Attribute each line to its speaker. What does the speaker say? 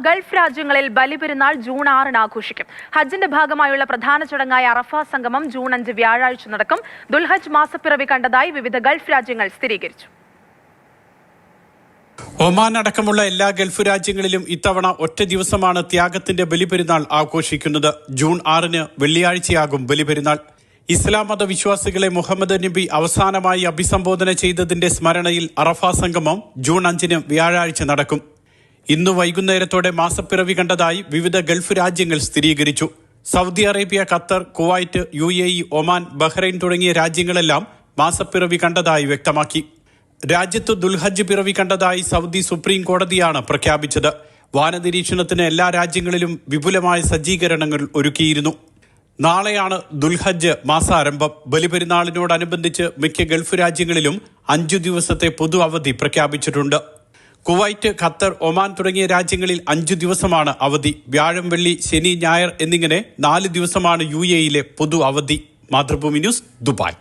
Speaker 1: Gulf രാജ്യങ്ങളിൽ Baliperunnal June 6 ആഘോഷിക്കും. ഹജ്ജിന്റെ ഭാഗമായുള്ള പ്രധാന ചടങ്ങായ അറഫ സംഗമം ജൂൺ 5 വ്യാഴാഴ്ച നടക്കും. ദുൽഹജ്ജ് മാസപ്പിറവി കണ്ടതായി വിവിധ ഗൾഫ് രാജ്യങ്ങൾ സ്ഥിരീകരിച്ചു.
Speaker 2: ഒമാൻ അടക്കമുള്ള എല്ലാ ഗൾഫ് രാജ്യങ്ങളിലും ഇത്തവണ ഒറ്റ ദിവസമാണ് ത്യാഗത്തിന്റെ ബലിപെരുന്നാൾ ആഘോഷിക്കുന്നത്. ജൂൺ 6 വെള്ളിയാഴ്ചയാകും ബലിപെരുന്നാൾ. ഇസ്ലാം മത വിശ്വാസികളെ മുഹമ്മദ് നബി അവസാനമായി അഭിസംബോധന ചെയ്തതിന്റെ സ്മരണയിൽ അറഫ സംഗമം ജൂൺ 5 വ്യാഴാഴ്ച നടക്കും. ഇന്ന് വൈകുന്നേരത്തോടെ മാസപ്പിറവി കണ്ടതായി വിവിധ ഗൾഫ് രാജ്യങ്ങൾ സ്ഥിരീകരിച്ചു. Saudi Arabia, Qatar, Kuwait, UAE, Oman, Bahrain തുടങ്ങിയ രാജ്യങ്ങളെല്ലാം മാസപ്പിറവി കണ്ടതായി വ്യക്തമാക്കി. രാജ്യത്ത് ദുൽഹജ്ജ് പിറവി കണ്ടതായി സൗദി സുപ്രീം കോടതിയാണ് പ്രഖ്യാപിച്ചത്. വാനനിരീക്ഷണത്തിന് എല്ലാ രാജ്യങ്ങളിലും വിപുലമായ സജ്ജീകരണങ്ങൾ ഒരുക്കിയിരുന്നു. നാളെയാണ് ദുൽഹജ്ജ് മാസാരംഭം. ബലിപെരുന്നാളിനോടനുബന്ധിച്ച് മിക്ക ഗൾഫ് രാജ്യങ്ങളിലും 5 ദിവസത്തെ പൊതു അവധി പ്രഖ്യാപിച്ചിട്ടുണ്ട്. കുവൈറ്റ്, ഖത്തർ, ഒമാൻ തുടങ്ങിയ രാജ്യങ്ങളിൽ 5 ദിവസമാണ് അവധി. വ്യാഴം, വെള്ളി, ശനി, ഞായർ എന്നിങ്ങനെ 4 ദിവസമാണ് UAE പൊതു അവധി. Mathrubhumi news, Dubai.